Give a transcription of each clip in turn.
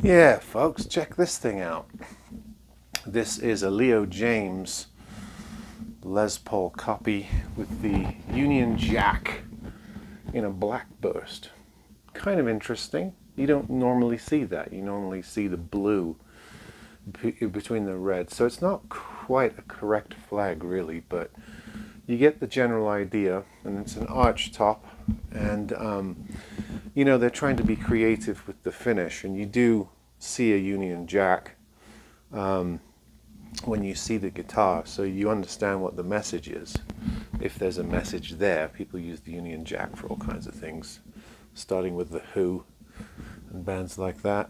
Yeah, folks, check this thing out. This is a Leo Jaymz Les Paul copy with the Union Jack in a black burst. Kind of interesting. You don't normally see that. You normally see the blue between the red. So it's not quite a correct flag, really, but you get the general idea. And it's an arch top. And, you know, they're trying to be creative with the finish. And you do see a Union Jack when you see the guitar. So you understand what the message is. If there's a message there, people use the Union Jack for all kinds of things, starting with The Who and bands like that.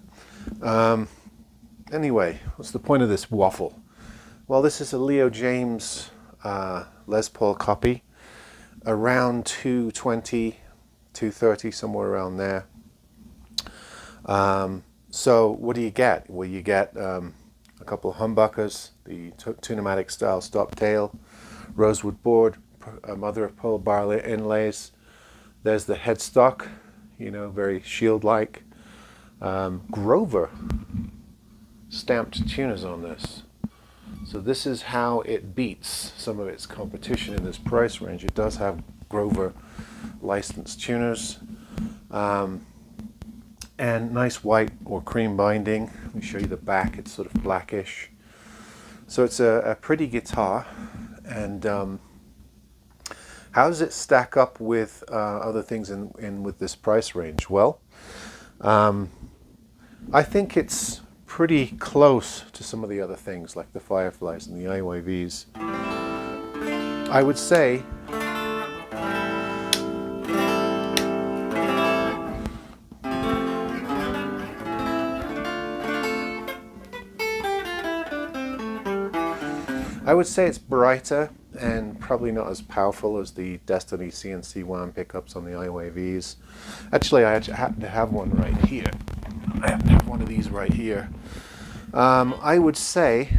Anyway, what's the point of this waffle? Well, this is a Leo Jaymz Les Paul copy, around 220, 230, somewhere around there. So what do you get? Well, you get a couple of humbuckers, the tunematic style stop tail, rosewood board, mother of pearl barrel inlays. There's the headstock, you know, very shield-like. Grover stamped tuners on this. So this is how it beats some of its competition in this price range. It does have Grover licensed tuners. And nice white or cream binding. Let me show you the back. It's sort of blackish. So it's a pretty guitar. And how does it stack up with other things in with this price range? Well, I think it's pretty close to some of the other things like the Fireflies and the IYVs. I would say it's brighter and probably not as powerful as the Destiny CNC wound pickups on the IYVs. Actually, I happen to have one right here. I happen to have one of these right here. I would say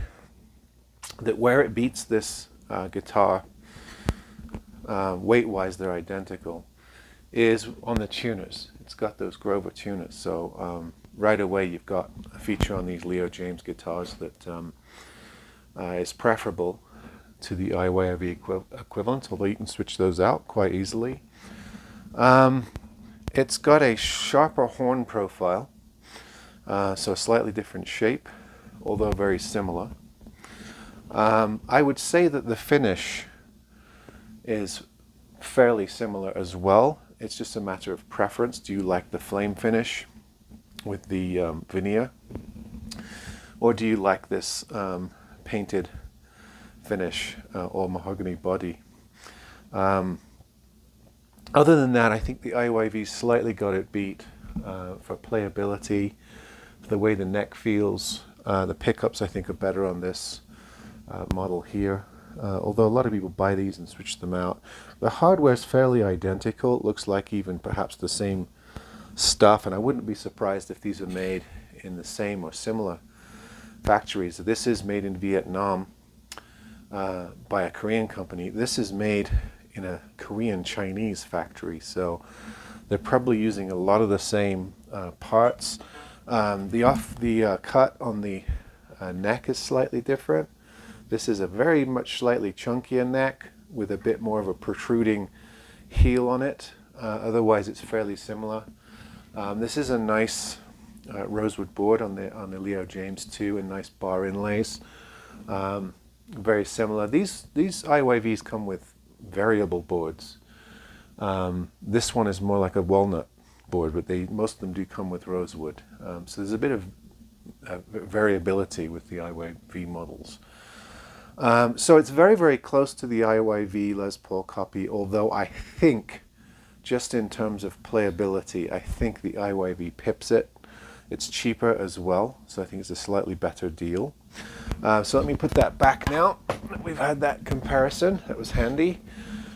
that where it beats this guitar, weight-wise they're identical, is on the tuners. It's got those Grover tuners. So right away you've got a feature on these Leo Jaymz guitars that is preferable to the IYV equivalent, although you can switch those out quite easily. It's got a sharper horn profile, so a slightly different shape, although very similar. I would say that the finish is fairly similar as well. It's just a matter of preference. Do you like the flame finish with the veneer, or do you like this painted finish or mahogany body? Other than that, I think the IYV slightly got it beat for playability, for the way the neck feels. The pickups I think are better on this model here, although a lot of people buy these and switch them out. The hardware is fairly identical. It looks like even perhaps the same stuff, and I wouldn't be surprised if these are made in the same or similar factories. This is made in Vietnam by a Korean company. This is made in a Korean Chinese factory, so they're probably using a lot of the same parts. The cut on the neck is slightly different. This is a very much slightly chunkier neck with a bit more of a protruding heel on it. Otherwise it's fairly similar. This is a nice rosewood board on the Leo Jaymz too, and nice bar inlays. Very similar. These IYVs come with variable boards. This one is more like a walnut board, but most of them do come with rosewood. So there's a bit of variability with the IYV models. So it's very, very close to the IYV Les Paul copy, although I think, just in terms of playability, I think the IYV pips it. It's cheaper as well, so I think it's a slightly better deal. So let me put that back now. We've had that comparison. That was handy.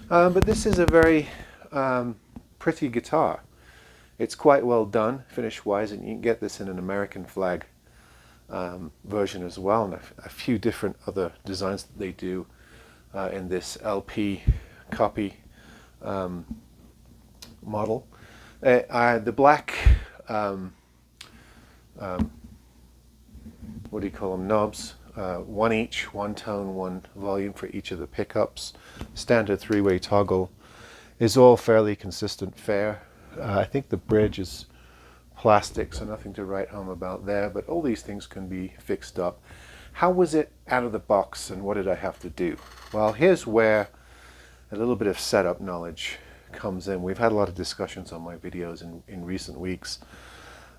But this is a very pretty guitar. It's quite well done, finish-wise, and you can get this in an American flag version as well, and a few different other designs that they do in this LP copy model. The black what do you call them, knobs, one each, one tone, one volume for each of the pickups. Standard three-way toggle is all fairly consistent fare. I think the bridge is plastic, so nothing to write home about there, but all these things can be fixed up. How was it out of the box, and what did I have to do? Well, here's where a little bit of setup knowledge comes in. We've had a lot of discussions on my videos in recent weeks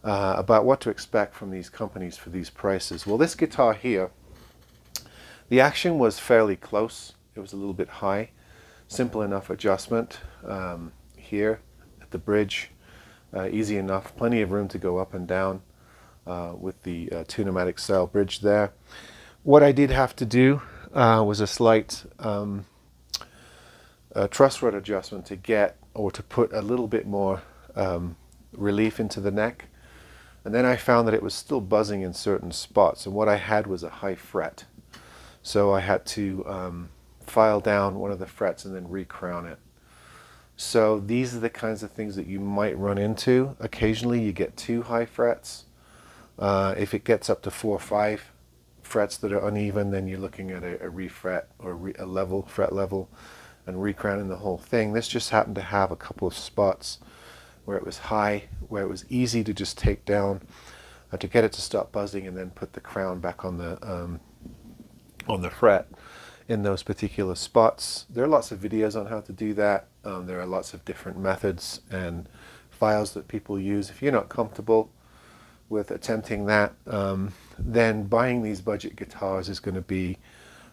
about what to expect from these companies for these prices. Well, this guitar here, the action was fairly close. It was a little bit high. Simple enough adjustment here at the bridge. Easy enough. Plenty of room to go up and down with the Tune-o-matic style bridge there. What I did have to do was a slight truss rod adjustment to get, or to put a little bit more relief into the neck. And then I found that it was still buzzing in certain spots, and what I had was a high fret. So I had to file down one of the frets and then recrown it. So these are the kinds of things that you might run into. Occasionally you get too high frets. If it gets up to 4 or 5 frets that are uneven, then you're looking at a refret or a level, fret level, and recrowning the whole thing. This just happened to have a couple of spots where it was high, where it was easy to just take down to get it to stop buzzing, and then put the crown back on the fret in those particular spots. There are lots of videos on how to do that. There are lots of different methods and files that people use. If you're not comfortable with attempting that, then buying these budget guitars is going to be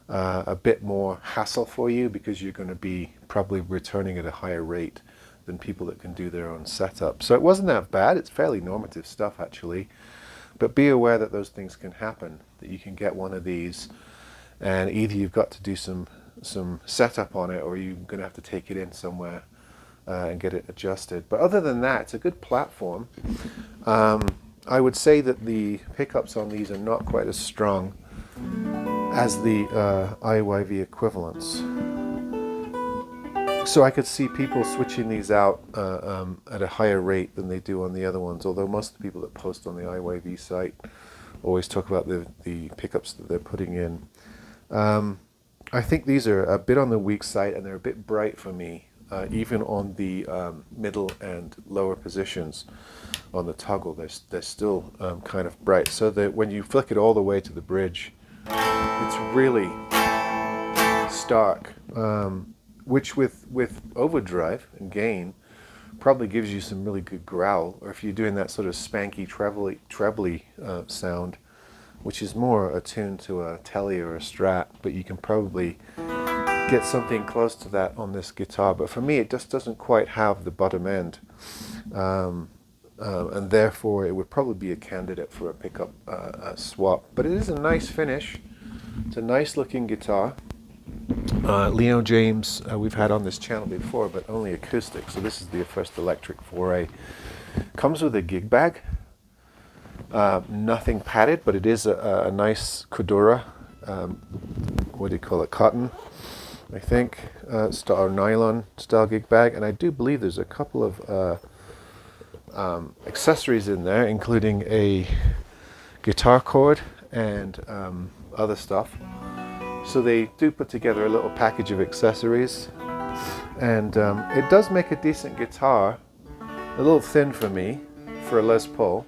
a bit more hassle for you, because you're going to be probably returning at a higher rate than people that can do their own setup. So it wasn't that bad. It's fairly normative stuff, actually. But be aware that those things can happen, that you can get one of these and either you've got to do some setup on it, or you're going to have to take it in somewhere and get it adjusted. But other than that, it's a good platform. I would say that the pickups on these are not quite as strong as the IYV equivalents. So I could see people switching these out at a higher rate than they do on the other ones, although most of the people that post on the IYV site always talk about the pickups that they're putting in. I think these are a bit on the weak side, and they're a bit bright for me, even on the middle and lower positions on the toggle. They're still kind of bright, so that when you flick it all the way to the bridge, it's really stark, which with overdrive and gain probably gives you some really good growl, or if you're doing that sort of spanky trebly sound, which is more attuned to a Tele or a Strat, but you can probably get something close to that on this guitar. But for me, it just doesn't quite have the bottom end, and therefore it would probably be a candidate for a pickup swap. But it is a nice finish. It's a nice looking guitar. Leo James we've had on this channel before, but only acoustic, so this is the first electric foray. Comes with a gig bag. Nothing padded, but it is a nice Cordura, what do you call it, cotton, I think, or nylon style gig bag. And I do believe there's a couple of accessories in there, including a guitar cord and other stuff. So they do put together a little package of accessories, and it does make a decent guitar. A little thin for me for a Les Paul.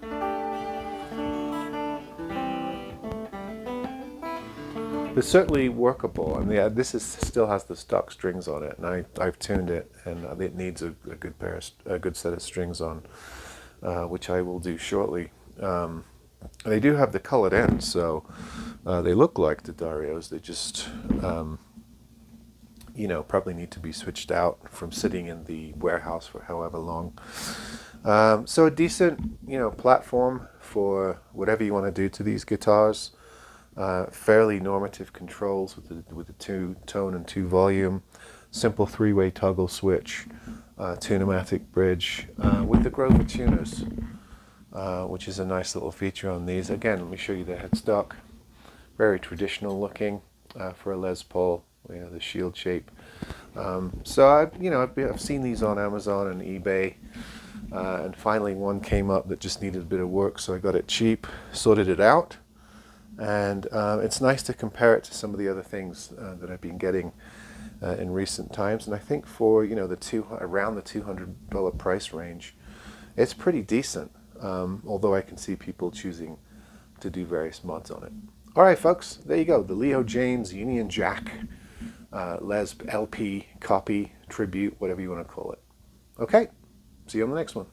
But certainly workable, and this still has the stock strings on it, and I've tuned it, and it needs a good set of strings on, which I will do shortly. They do have the colored ends, so they look like the Darios. They just, probably need to be switched out from sitting in the warehouse for however long. So a decent, platform for whatever you want to do to these guitars. Fairly normative controls with the 2-tone and 2-volume, simple 3-way toggle switch, Tune-o-matic bridge with the Grover tuners, which is a nice little feature on these. Again, let me show you the headstock. Very traditional looking for a Les Paul, the shield shape. So I've seen these on Amazon and eBay, and finally one came up that just needed a bit of work, so I got it cheap, sorted it out. And it's nice to compare it to some of the other things that I've been getting in recent times. And I think for, you know, around the $200 price range, it's pretty decent. Although I can see people choosing to do various mods on it. All right, folks, there you go. The Leo Jaymz Union Jack Les LP copy tribute, whatever you want to call it. Okay, see you on the next one.